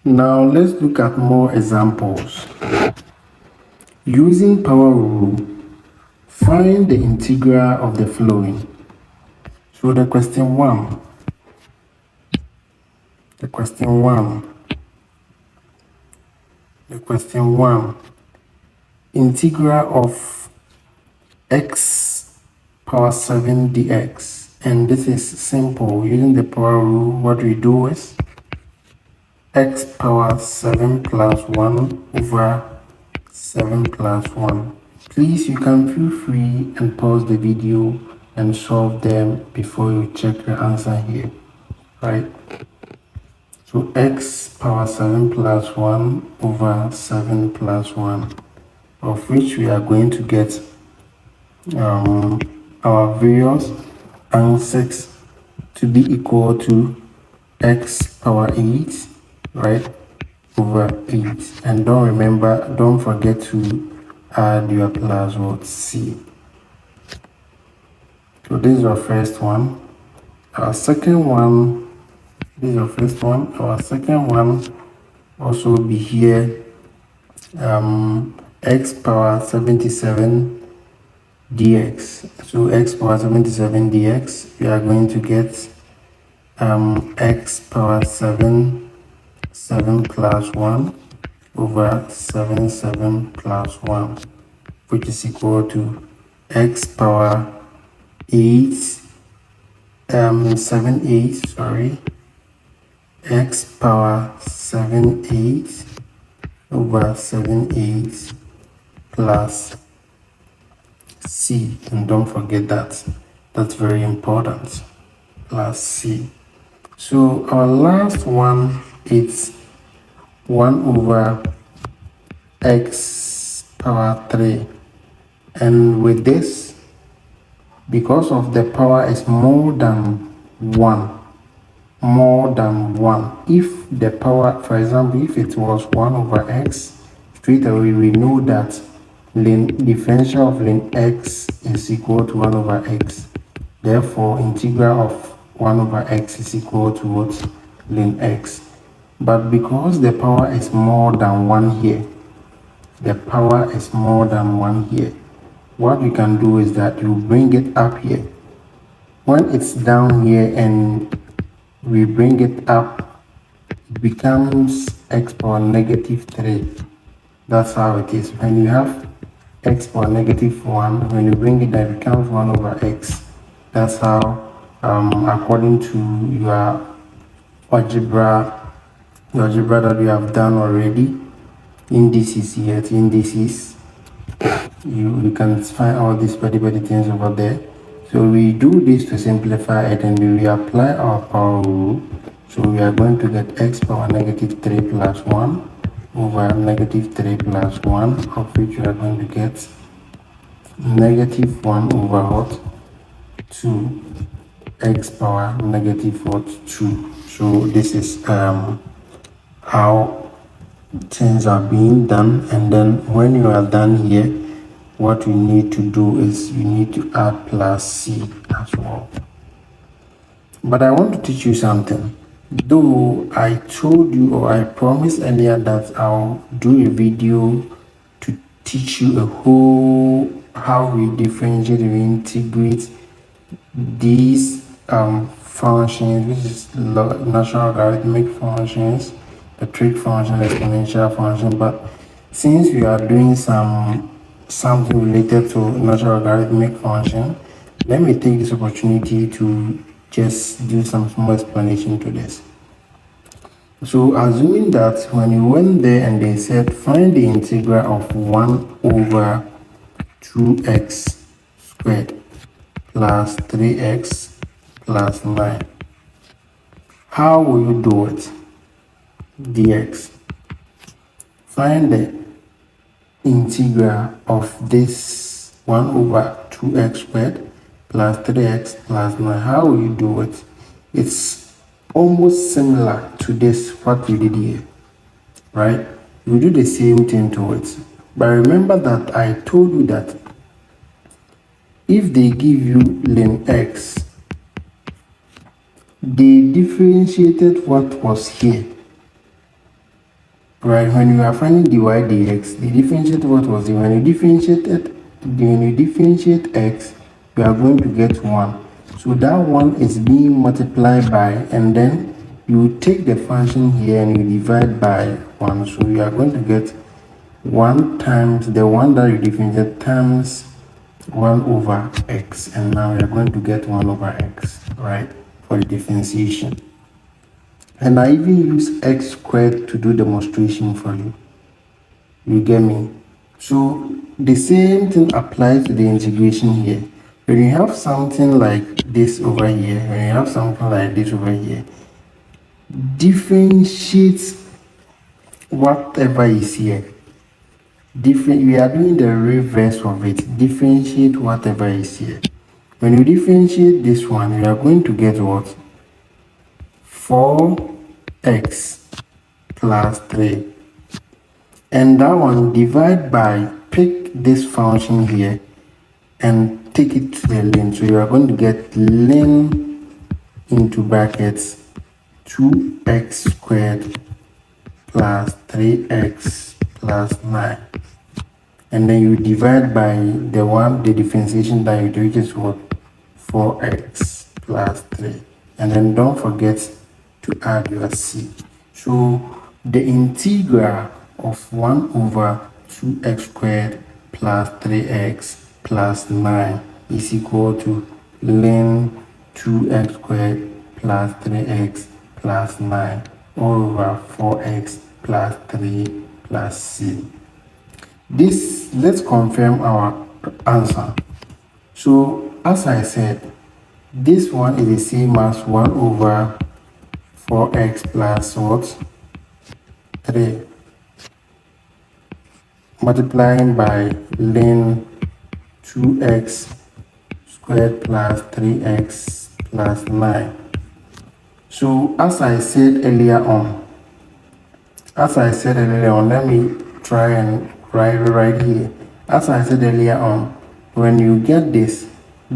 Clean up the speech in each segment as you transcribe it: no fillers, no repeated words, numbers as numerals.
Now let's look at more examples. Using power rule, find the integral of the following. So the question one, integral of x power 7 dx, and this is simple. Using the power rule, what we do is x power 7 plus 1 over 7 plus 1. Please, you can feel free and pause the video and solve them before you check your answer here, right? So x power 7 plus 1 over 7 plus 1, of which we are going to get our various answers to be equal to x power 8, right, over 8. And don't forget to add your plus what c. So this is our first one. Our second one, this is our first one. Our second one also will be here, x power 77 dx. So x power 77 dx, we are going to get x power 7 plus 1 over 7 plus 1, which is equal to x power 8 x power 7 8 over 7 8 plus c, and don't forget that, that's very important, plus c. So our last one is 1 over x power 3, and with this, because of the power is more than 1, if the power, for example, if it was 1 over x, straight away we know that differential of ln x is equal to 1 over x. Therefore, integral of 1 over x is equal to what? Ln x. But because the power is more than 1 here, what we can do is that you bring it up here. When it's down here and we bring it up, it becomes x power negative 3. That's how it is. When you have x power negative 1, when you bring it down, it becomes 1 over x. That's how, according to your algebra that we have done already, indices here, indices, you can find all these petty things over there. So we do this to simplify it, and we apply our power rule. So we are going to get x power negative 3 plus 1 over negative 3 plus 1, of which we are going to get negative 1 over what? 2 x power negative what? 2. So this is how things are being done. And then when you are done here, what you need to do is you need to add plus c as well. But I want to teach you something. Though I told you, or I promised earlier, that I'll do a video to teach you a whole how we differentiate and integrate these functions, which is natural logarithmic functions, the trig function, exponential function. But since we are doing something related to natural logarithmic function, let me take this opportunity to just do some small explanation to this. So assuming that when you went there and they said find the integral of 1 over 2x squared plus 3x plus 9, how will you do it? Dx. Find the integral of this 1 over 2x squared plus 3x plus 9. How will you do it? It's almost similar to this, what we did here, right? We do the same thing to it. But remember that I told you that if they give you ln x, they differentiated what was here. right? When you are finding dy dx, the differentiate what was it? When you differentiate x, you are going to get 1. So that 1 is being multiplied by, and then you take the function here and you divide by 1. So you are going to get 1 times the 1 that you differentiate times 1 over x, and now you're going to get 1 over x, right, for the differentiation. And I even use x squared to do demonstration for you. You get me? So the same thing applies to the integration here. When you have something like this over here, when you have something like this over here, differentiate whatever is here. We are doing the reverse of it. Differentiate whatever is here. When you differentiate this one, you are going to get what? 4x plus 3. And that one, divide by, pick this function here and take it to the limit. So you are going to get lim into brackets 2x squared plus 3x plus 9. And then you divide by the differentiation that you do, which is what? 4x plus 3. And then don't forget to add your c. So the integral of 1 over 2x squared plus 3x plus 9 is equal to ln 2x squared plus 3x plus 9 all over 4x plus 3 plus c. This, let's confirm our answer. So as I said, this one is the same as 1 over 4x plus what? 3 multiplying by ln 2x squared plus 3x plus 9. So as I said earlier on, let me try and write right here. As I said earlier on, when you get this,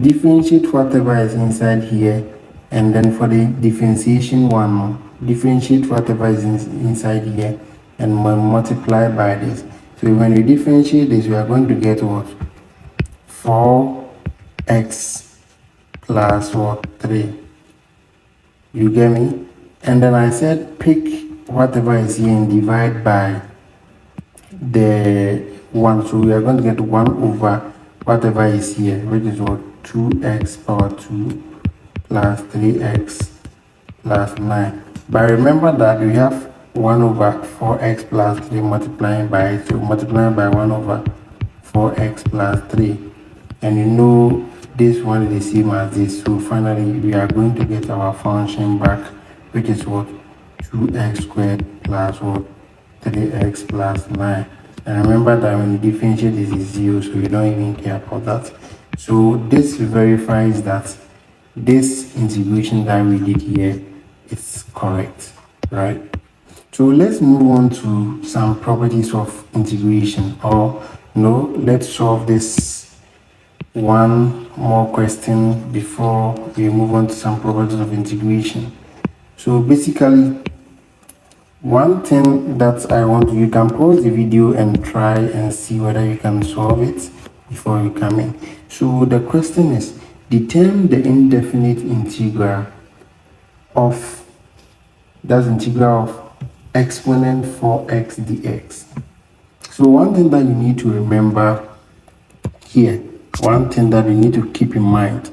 differentiate whatever is inside here, and then for the differentiation one, differentiate whatever is inside here and multiply by this. So when you differentiate this, we are going to get what? 4x plus what? 3. You get me? And then I said pick whatever is here and divide by the 1. So we are going to get 1 over whatever is here, which is what? 2x power 2 plus 3x plus 9. But remember that we have 1 over 4x plus 3 multiplying by it. So multiplying by 1 over 4x plus 3. And you know this one is the same as this. So finally we are going to get our function back, which is what? 2x squared plus what? 3x plus 9. And remember that when you differentiate, this is 0, so you don't even care about that. So this verifies that this integration that we did here is correct, right? So let's move on to some properties of integration, or no, let's solve this one more question before we move on to some properties of integration. So basically, one thing that I want you can pause the video and try and see whether you can solve it before you come in. So the question is, determine the indefinite integral of, that's integral of exponent 4x dx. So one thing that you need to remember here, one thing that you need to keep in mind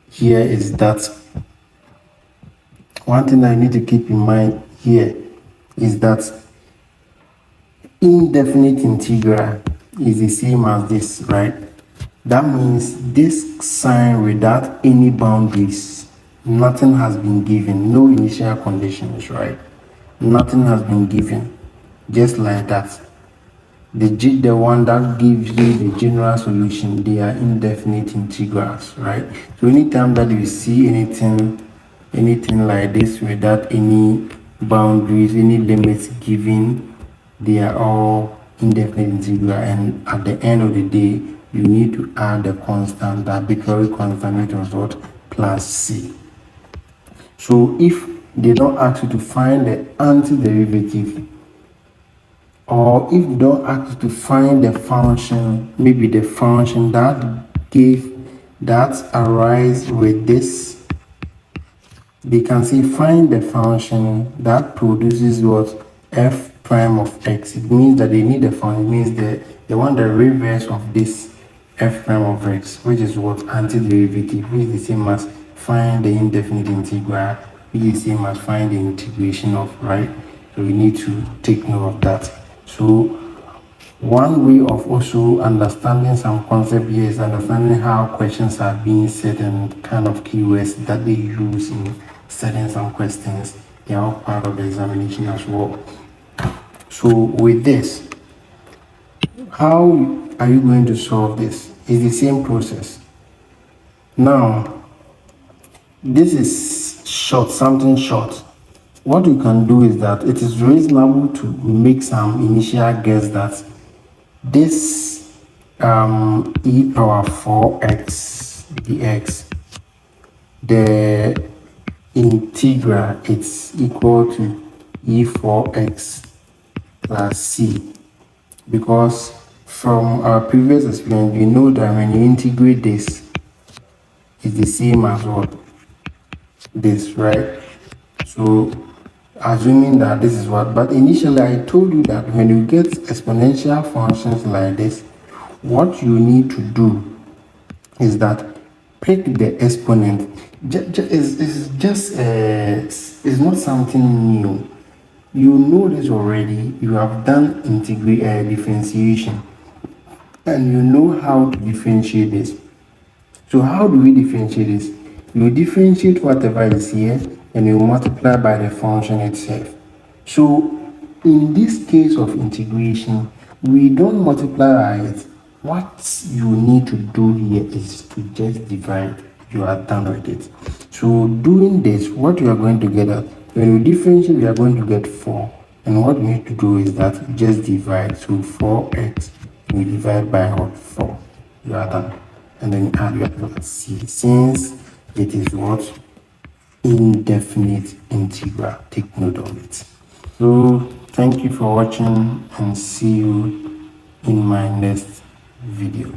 here is that indefinite integral is the same as this, right? That means this sign without any boundaries, nothing has been given, no initial conditions, right? Nothing has been given, just like that. The one that gives you the general solution, they are indefinite integrals, right? So anytime that you see anything like this without any boundaries, any limits given, they are all indefinite integral. And at the end of the day, you need to add the constant, the arbitrary constant, which was what? Plus c. So if they don't ask you to find the antiderivative, Or if they don't ask you to find the function, maybe the function that arise with this, they can say find the function that produces what, f prime of x. It means that they need the function. It means they want the reverse of this f prime of x, which is what, antiderivative, which is the same as find the indefinite integral, which is the same as find the integration of, right? So we need to take note of that. So one way of also understanding some concept here is understanding how questions are being set and kind of keywords that they use in setting some questions. They are all part of the examination as well. So with this, how are you going to solve this? It's the same process. Now, this is short, something short. What you can do is that it is reasonable to make some initial guess that this e power 4x dx, the integral, it's equal to e4x plus c, because from our previous experience we know that when you integrate this, it's the same as what, this, right? So assuming that this is what, but initially I told you that when you get exponential functions like this, what you need to do is that pick the exponent. It's just it's not something new. You know this already. You have done differentiation, and you know how to differentiate this. So how do we differentiate this? You differentiate whatever is here and you multiply by the function itself. So in this case of integration, we don't multiply by it. What you need to do here is to just divide. You are done with it. So doing this, what you are going to get at, when you differentiate, you are going to get 4. And what you need to do is that just divide. So 4x, we divide by what? 4. You are done. And then add your plus c, since it is what, indefinite integral. Take note of it. So thank you for watching and see you in my next video.